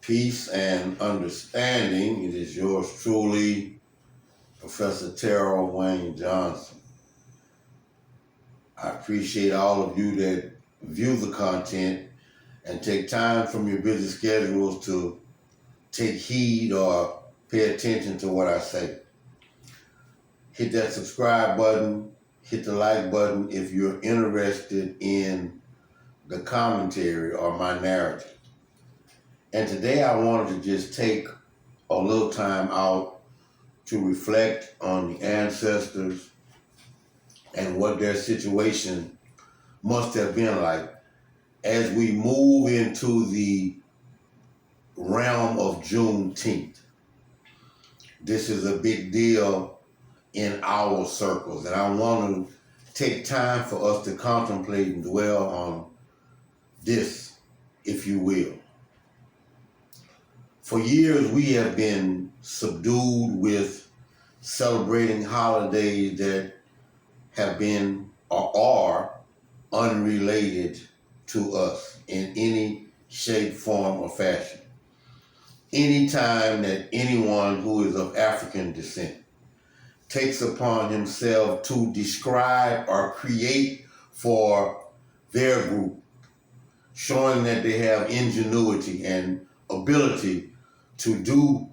Peace and understanding. It is yours truly, Professor Terrell Wayne Johnson. I appreciate all of you that view the content and take time from your busy schedules to take heed or pay attention to what I say. Hit that subscribe button, hit the like button if you're interested in the commentary or my narrative. And today I wanted to just take a little time out to reflect on the ancestors and what their situation must have been like as we move into the realm of Juneteenth. This is a big deal in our circles, and I want to take time for us to contemplate and dwell on this, if you will. For years, we have been subdued with celebrating holidays that have been or are unrelated to us in any shape, form, or fashion. Anytime that anyone who is of African descent takes upon himself to describe or create for their group, showing that they have ingenuity and ability to do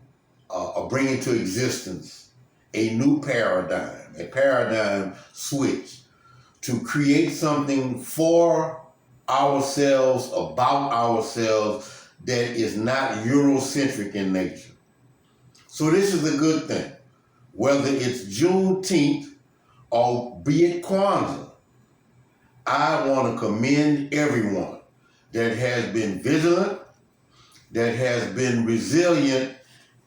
or bring into existence a new paradigm, a paradigm switch, to create something for ourselves, about ourselves, that is not Eurocentric in nature. So this is a good thing. Whether it's Juneteenth or be it Kwanzaa, I want to commend everyone that has been vigilant, that has been resilient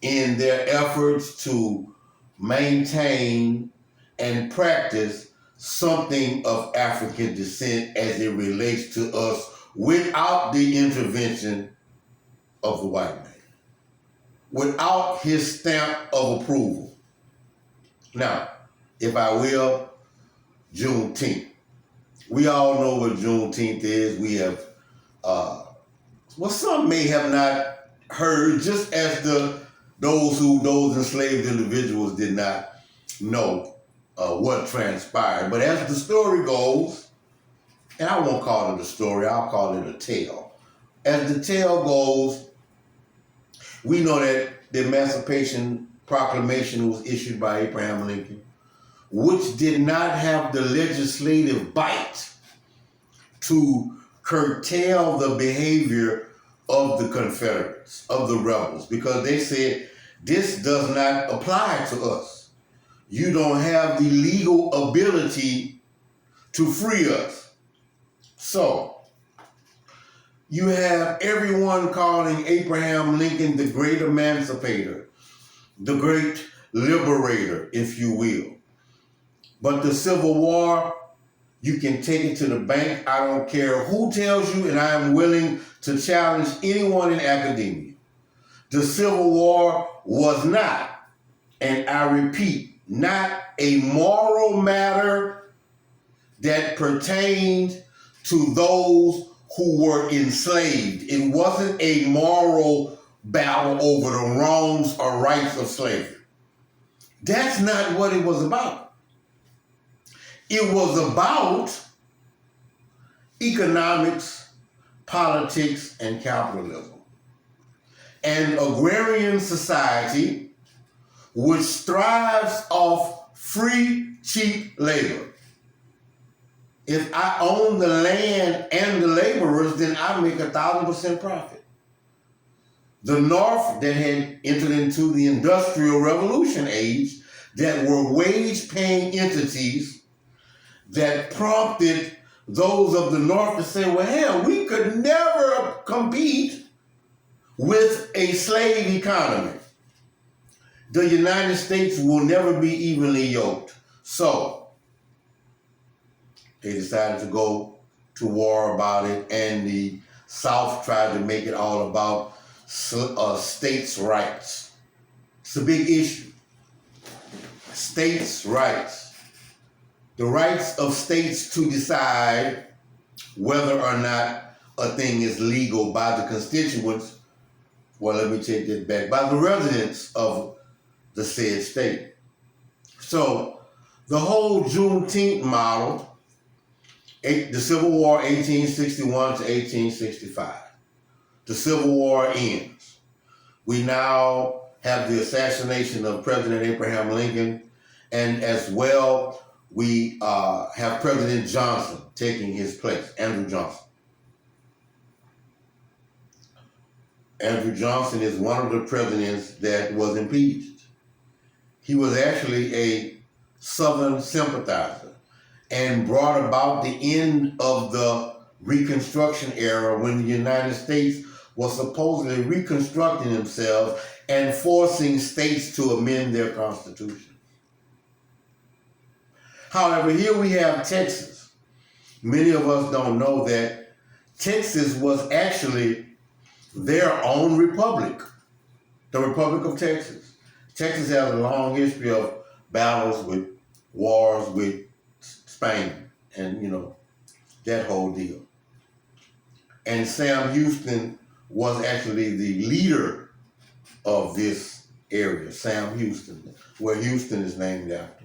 in their efforts to maintain and practice something of African descent as it relates to us without the intervention of the white man, without his stamp of approval. Now, if I will, Juneteenth. We all know what Juneteenth is. We have, some may have not heard, just as those enslaved individuals did not know what transpired. But as the story goes, and I won't call it a story, I'll call it a tale. As the tale goes, we know that the Emancipation Proclamation was issued by Abraham Lincoln, which did not have the legislative bite to curtail the behavior of the Confederates, of the rebels, because they said, this does not apply to us. You don't have the legal ability to free us. So, you have everyone calling Abraham Lincoln the great emancipator, the great liberator, if you will. But the Civil War, you can take it to the bank. I don't care who tells you, and I am willing to challenge anyone in academia. The Civil War was not, and I repeat, not a moral matter that pertained to those who were enslaved. It wasn't a moral battle over the wrongs or rights of slavery. That's not what it was about. It was about economics, politics, and capitalism. An agrarian society which thrives off free, cheap labor. If I own the land and the laborers, then I make 1,000% profit. The North that had entered into the Industrial Revolution age, that were wage-paying entities, that prompted those of the North to say, well, hell, we could never compete with a slave economy. The United States will never be evenly yoked. So they decided to go to war about it, and the South tried to make it all about states' rights. It's a big issue. States' rights. The rights of states to decide whether or not a thing is legal by the constituents well, let me take that back, by the residents of the said state. So the whole Juneteenth model, the Civil War 1861 to 1865, the Civil War ends. We now have the assassination of President Abraham Lincoln, and as well, we have President Johnson taking his place, Andrew Johnson. Andrew Johnson is one of the presidents that was impeached. He was actually a Southern sympathizer and brought about the end of the Reconstruction era when the United States was supposedly reconstructing themselves and forcing states to amend their constitution. However, here we have Texas. Many of us don't know that Texas was actually their own republic, the Republic of Texas. Texas has a long history of battles with wars with Spain and, that whole deal. And Sam Houston was actually the leader of this area, Sam Houston, where Houston is named after.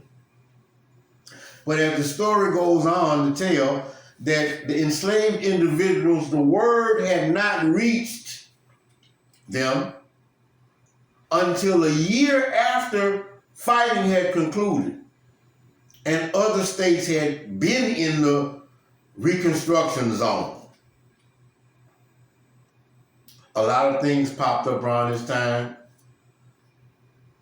But as the story goes on to tell that the enslaved individuals, the word had not reached them until a year after fighting had concluded and other states had been in the Reconstruction zone. A lot of things popped up around this time.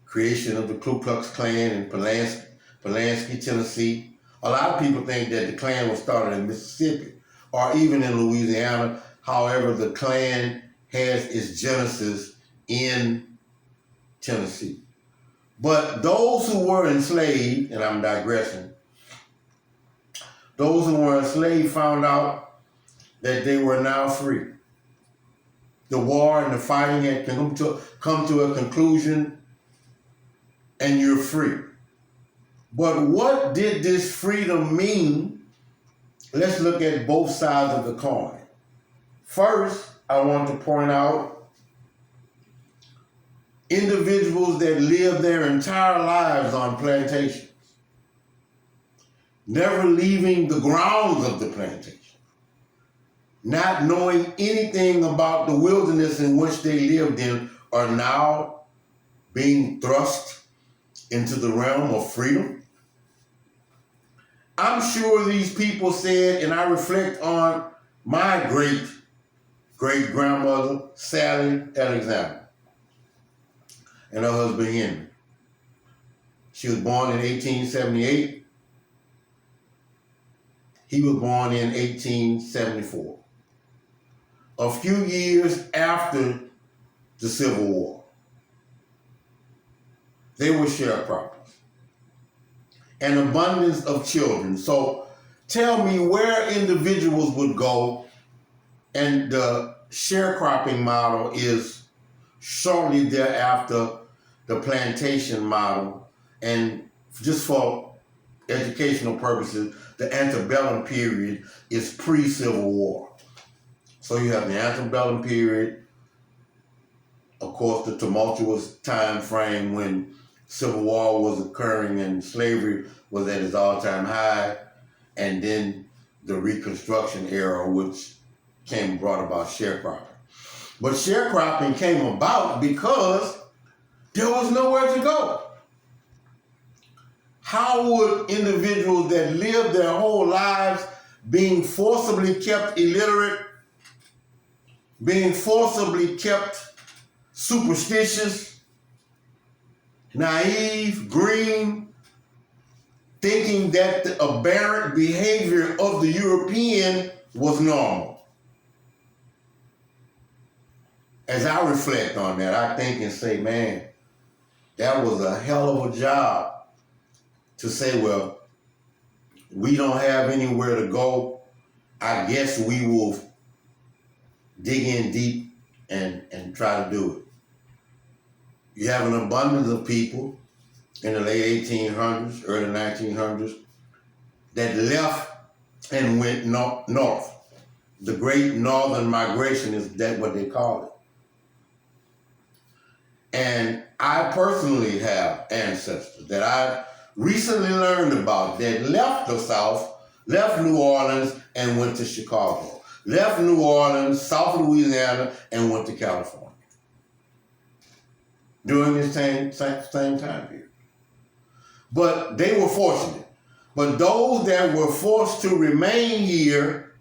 Creation of the Ku Klux Klan in Pulaski, Tennessee. A lot of people think that the Klan was started in Mississippi or even in Louisiana. However, the Klan has its genesis in Tennessee. But those who were enslaved, and I'm digressing, those who were enslaved found out that they were now free. The war and the fighting had come to a conclusion, and you're free. But what did this freedom mean? Let's look at both sides of the coin. First, I want to point out individuals that lived their entire lives on plantations, never leaving the grounds of the plantation, not knowing anything about the wilderness in which they lived in, are now being thrust into the realm of freedom. I'm sure these people said, and I reflect on my great-great-grandmother, Sally Alexander, and her husband, Henry. She was born in 1878. He was born in 1874. A few years after the Civil War. They were sharecroppers. An abundance of children. So tell me where individuals would go, and the sharecropping model is shortly thereafter the plantation model, and just for educational purposes, the antebellum period is pre-Civil War. So you have the antebellum period, of course, the tumultuous time frame when Civil War was occurring and slavery was at its all-time high, and then the Reconstruction era, which brought about sharecropping. But sharecropping came about because there was nowhere to go. How would individuals that lived their whole lives being forcibly kept illiterate, being forcibly kept superstitious, naive, green, thinking that the aberrant behavior of the European was normal? As I reflect on that, I think and say, man, that was a hell of a job to say, well, we don't have anywhere to go. I guess we will dig in deep and try to do it. You have an abundance of people in the late 1800s, early 1900s, that left and went north. The Great Northern Migration is that what they call it. And I personally have ancestors that I recently learned about that left the South, left New Orleans, and went to Chicago. Left New Orleans, South Louisiana, and went to California during this same time period. But they were fortunate. But those that were forced to remain here,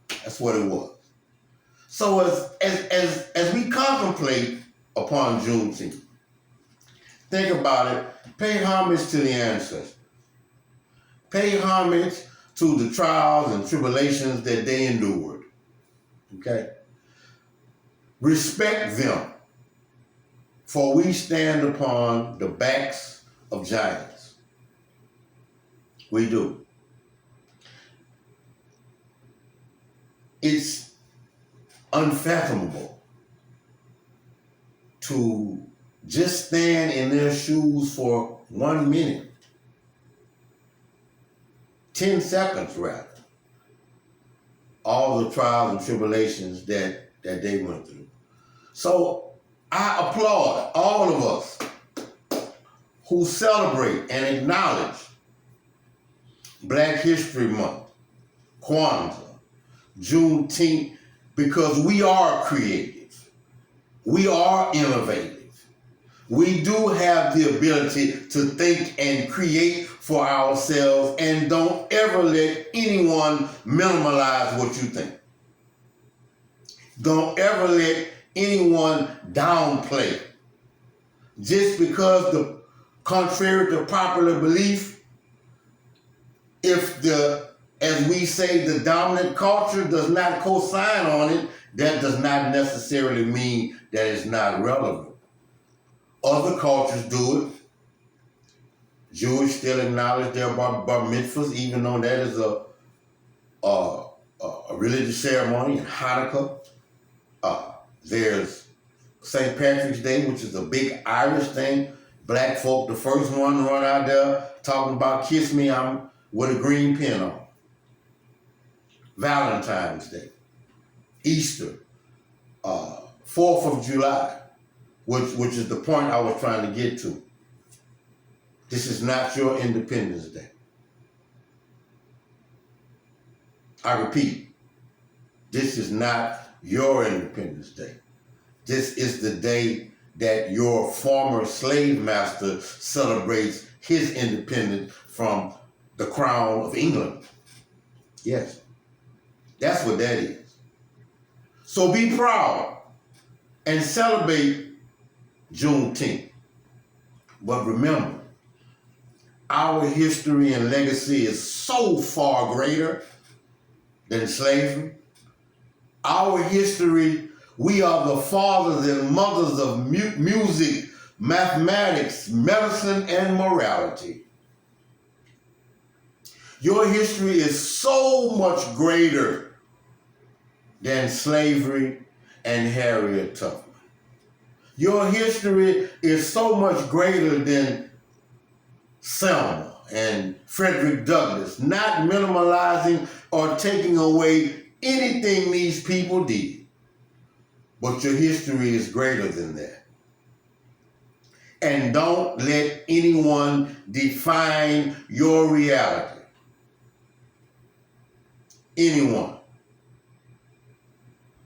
that's what it was. So as we contemplate upon Juneteenth, think about it, pay homage to the ancestors. Pay homage to the trials and tribulations that they endured. Okay? Respect them, for we stand upon the backs of giants. We do. It's unfathomable to just stand in their shoes for 1 minute, 10 seconds rather, all the trials and tribulations that they went through. So I applaud all of us who celebrate and acknowledge Black History Month, Kwanzaa, Juneteenth, because we are creative. We are innovative. We do have the ability to think and create for ourselves, and don't ever let anyone minimalize what you think. Don't ever let anyone downplay. Just because contrary to popular belief, if as we say, the dominant culture does not co-sign on it, that does not necessarily mean that it's not relevant. Other cultures do it. Jewish still acknowledge their bar mitzvahs, even though that is a religious ceremony. In Hanukkah, there's St. Patrick's Day, which is a big Irish thing. Black folk, the first one run out there talking about kiss me, I'm with a green pin on. Valentine's Day, Easter, 4th of July, which is the point I was trying to get to. This is not your Independence Day. I repeat, this is not your Independence Day. This is the day that your former slave master celebrates his independence from the crown of England. Yes, that's what that is. So be proud and celebrate Juneteenth. But remember, our history and legacy is so far greater than slavery. Our history, we are the fathers and mothers of music, mathematics, medicine, and morality. Your history is so much greater than slavery and Harriet Tubman. Your history is so much greater than Selma and Frederick Douglass, not minimalizing or taking away anything these people did. But your history is greater than that. And don't let anyone define your reality. Anyone.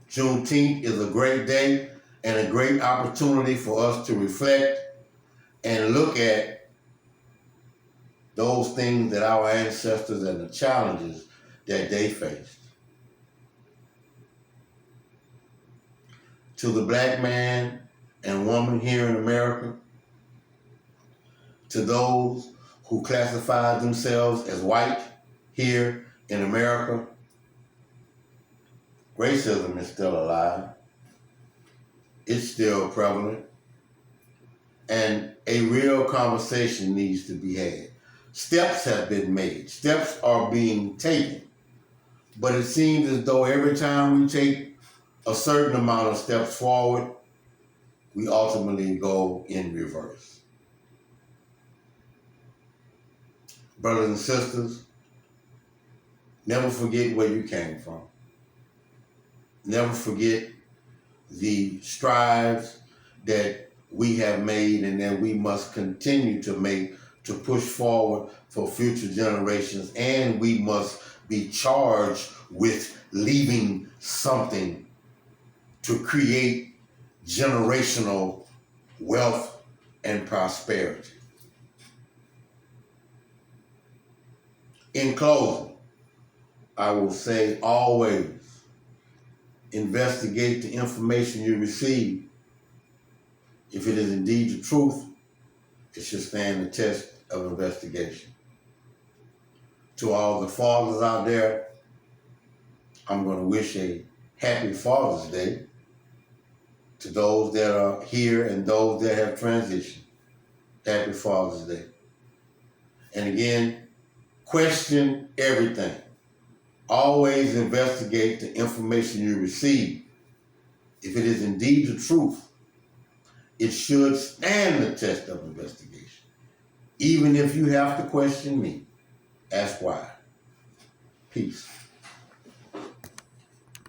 Juneteenth is a great day and a great opportunity for us to reflect and look at those things that our ancestors and the challenges that they faced. To the Black man and woman here in America, to those who classify themselves as white here in America, racism is still alive. It's still prevalent. And a real conversation needs to be had. Steps have been made. Steps are being taken. But it seems as though every time we take a certain amount of steps forward, we ultimately go in reverse. Brothers and sisters, never forget where you came from. Never forget the strives, that we have made and that we must continue to make to push forward for future generations, and we must be charged with leaving something to create generational wealth and prosperity. In closing, I will say always investigate the information you receive. If it is indeed the truth, it should stand the test of investigation. To all the fathers out there, I'm going to wish a happy Father's Day. To those that are here and those that have transitioned, happy Father's Day. And again, question everything. Always investigate the information you receive. If it is indeed the truth, it should stand the test of investigation. Even if you have to question me, ask why. Peace.